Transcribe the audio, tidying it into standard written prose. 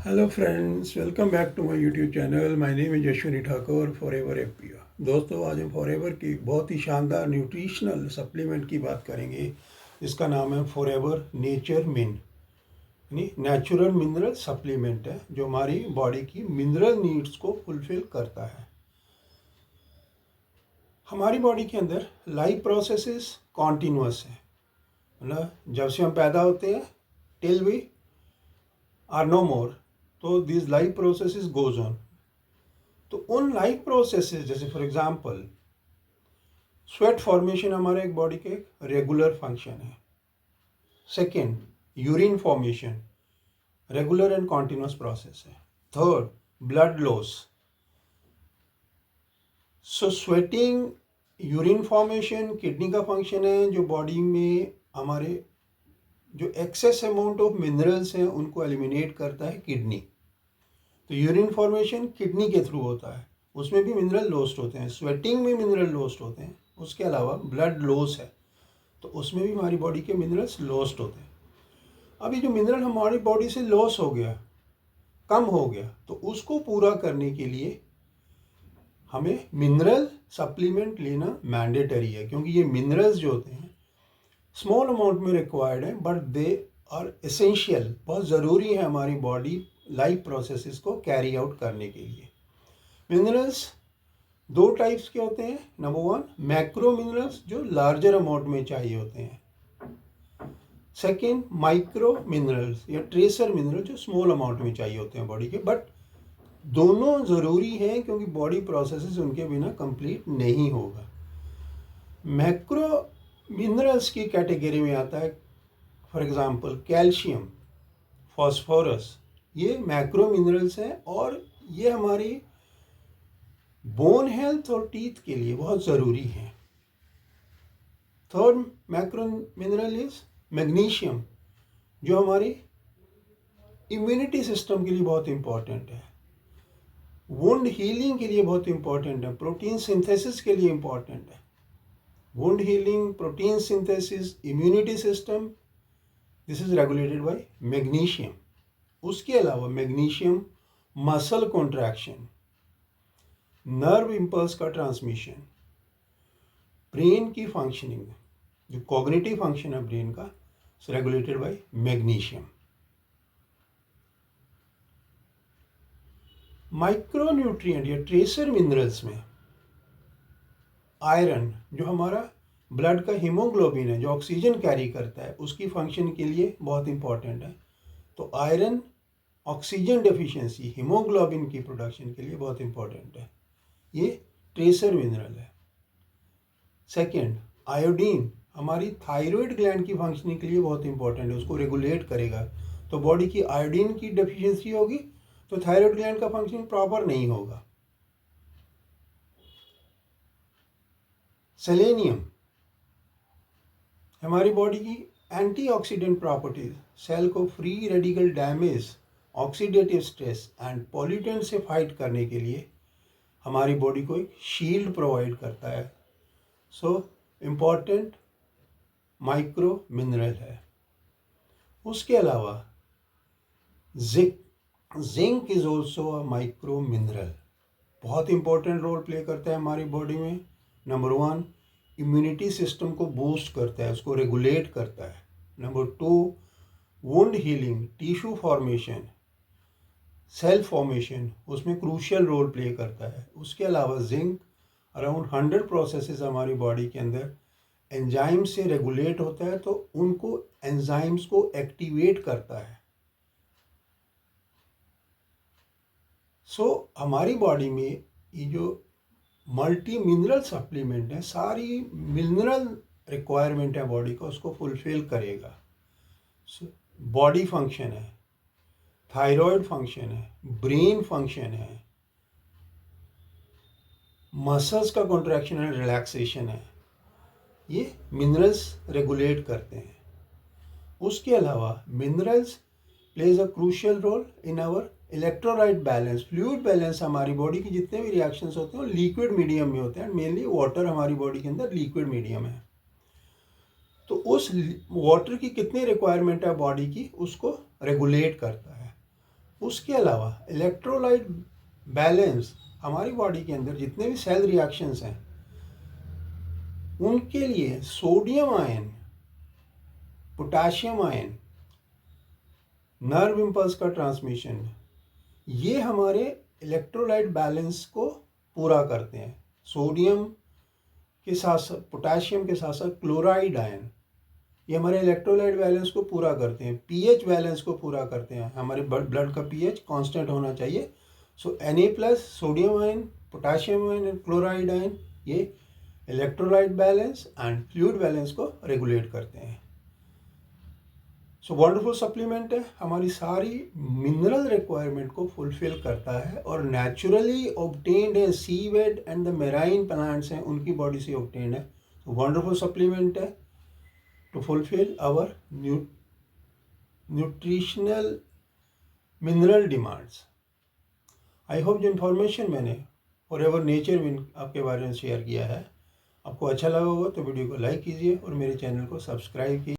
Hello friends, welcome back to my YouTube channel. My name is Yashvani Thakur, forever FPO. दोस्तों, आज हम forever की बहुत ही शानदार न्यूट्रिशनल सप्लीमेंट की बात करेंगे। इसका नाम है फॉरएवर नेचर मिन, यानी नेचुरल मिनरल सप्लीमेंट है जो हमारी बॉडी की मिनरल नीड्स को फुलफिल करता है। हमारी बॉडी के अंदर लाइफ प्रोसेसेस कॉन्टीन्यूस है, मतलब जब से हम पैदा होते हैं till we are no more, तो this life processes goes on. तो उन लाइफ प्रोसेसेस जैसे फॉर एग्जांपल स्वेट फॉर्मेशन हमारे एक बॉडी के रेगुलर फंक्शन है। Second, urine formation regular and continuous process है। Third, blood loss. So sweating, urine formation kidney का फंक्शन है जो बॉडी में हमारे जो एक्सेस अमाउंट ऑफ मिनरल्स हैं उनको एलिमिनेट करता है किडनी। तो यूरिन फॉर्मेशन किडनी के थ्रू होता है, उसमें भी मिनरल लॉस्ट होते हैं, स्वेटिंग में मिनरल लॉस्ट होते हैं। उसके अलावा ब्लड लॉस है तो उसमें भी हमारी बॉडी के मिनरल्स लॉस्ट होते हैं। अभी जो मिनरल हमारी बॉडी से लॉस हो गया, कम हो गया, तो उसको पूरा करने के लिए हमें मिनरल सप्लीमेंट लेना मैंडेटरी है, क्योंकि ये मिनरल्स जो होते हैं स्मॉल अमाउंट में रिक्वायर्ड हैं बट दे आर एसेंशियल, बहुत ज़रूरी है हमारी बॉडी लाइफ प्रोसेसेस को कैरी आउट करने के लिए। मिनरल्स दो टाइप्स के होते हैं। नंबर वन, मैक्रो मिनरल्स जो लार्जर अमाउंट में चाहिए होते हैं। सेकेंड, माइक्रो मिनरल्स या ट्रेसर मिनरल जो स्मॉल अमाउंट में चाहिए होते हैं बॉडी के। बट दोनों ज़रूरी हैं क्योंकि बॉडी प्रोसेसेस उनके बिना कंप्लीट नहीं होगा। मैक्रो मिनरल्स की कैटेगरी में आता है फॉर एग्जांपल कैल्शियम, फॉस्फोरस। ये मैक्रो मिनरल्स हैं और ये हमारी बोन हेल्थ और टीथ के लिए बहुत ज़रूरी है। Third macro mineral is magnesium जो हमारी इम्यूनिटी सिस्टम के लिए बहुत इंपॉर्टेंट है, वुंड हीलिंग के लिए बहुत इंपॉर्टेंट है, प्रोटीन सिंथेसिस के लिए इंपॉर्टेंट है। Wound healing, protein synthesis, immunity system, this is regulated by magnesium. उसके अलावा magnesium muscle contraction, nerve impulse का ट्रांसमिशन, ब्रेन की फंक्शनिंग, जो कॉग्निटिव फंक्शन है ब्रेन का, regulated by magnesium. Micro nutrient या ट्रेसर मिनरल्स में आयरन, जो हमारा ब्लड का हीमोग्लोबिन है जो ऑक्सीजन कैरी करता है, उसकी फंक्शन के लिए बहुत इंपॉर्टेंट है। तो आयरन ऑक्सीजन डेफिशिएंसी, हीमोग्लोबिन की प्रोडक्शन के लिए बहुत इंपॉर्टेंट है। ये ट्रेसर मिनरल है। सेकेंड, आयोडीन हमारी थायराइड ग्लैंड की फंक्शनिंग के लिए बहुत इंपॉर्टेंट है, उसको रेगुलेट करेगा। तो बॉडी की आयोडीन की डेफिशिएंसी होगी तो थायराइड ग्लैंड का फंक्शनिंग प्रॉपर नहीं होगा। सेलेनियम हमारी बॉडी की एंटीऑक्सीडेंट प्रॉपर्टीज, सेल को free radical damage, oxidative stress and pollutant से फाइट करने के लिए हमारी बॉडी को एक शील्ड प्रोवाइड करता है। सो इम्पॉर्टेंट माइक्रो मिनरल है। उसके अलावा zinc is also a micro mineral, बहुत इंपॉर्टेंट रोल प्ले करता है हमारी बॉडी में। नंबर वन, इम्यूनिटी सिस्टम को बूस्ट करता है, उसको रेगुलेट करता है। Number two, wound healing, tissue formation, cell formation, उसमें क्रूशियल रोल प्ले करता है। उसके अलावा जिंक अराउंड 100 प्रोसेसेस हमारी बॉडी के अंदर एंजाइम से रेगुलेट होता है, तो उनको एंजाइम्स को एक्टिवेट करता है। सो हमारी बॉडी में ये जो मल्टी मिनरल सप्लीमेंट है, सारी मिनरल रिक्वायरमेंट है बॉडी का, उसको फुलफिल करेगा। बॉडी फंक्शन है, थायराइड फंक्शन है, ब्रेन फंक्शन है, मसल्स का कॉन्ट्रैक्शन एंड रिलैक्सेशन है, ये मिनरल्स रेगुलेट करते हैं। उसके अलावा minerals plays a crucial role in our electrolyte balance, fluid balance. हमारी बॉडी की जितने भी रिएक्शंस होते हैं वो लिक्विड मीडियम में होते हैं, मेनली वाटर हमारी बॉडी के अंदर लिक्विड मीडियम है। तो उस वाटर की कितनी रिक्वायरमेंट है बॉडी की, उसको रेगुलेट करता है। उसके अलावा इलेक्ट्रोलाइट बैलेंस, हमारी बॉडी के अंदर जितने भी सेल रिएक्शंस हैं उनके लिए sodium ion, potassium ion, nerve impulse का ट्रांसमिशन, ये हमारे इलेक्ट्रोलाइट बैलेंस को पूरा करते हैं। सोडियम के साथ साथ पोटाशियम के साथ साथ क्लोराइड आयन, ये हमारे इलेक्ट्रोलाइट बैलेंस को पूरा करते हैं, पीएच बैलेंस को पूरा करते हैं। हमारे ब्लड का पीएच कांस्टेंट होना चाहिए। So Na+, sodium ion, potassium ion and chloride ion, ये electrolyte balance and fluid balance को रेगुलेट करते हैं। सो वंडरफुल सप्लीमेंट है, हमारी सारी मिनरल रिक्वायरमेंट को फुलफिल करता है और नेचुरली ऑब्टेन्ड है। Seaweed and the marine plants हैं, उनकी बॉडी से ऑब्टेन्ड है। वंडरफुल सप्लीमेंट है to fulfil our nutritional mineral demands. I hope जो इन्फॉर्मेशन मैंने फॉरएवर नेचर विन आपके बारे में शेयर किया है आपको अच्छा लगा होगा, तो वीडियो को लाइक कीजिए और मेरे चैनल को सब्सक्राइब कीजिए।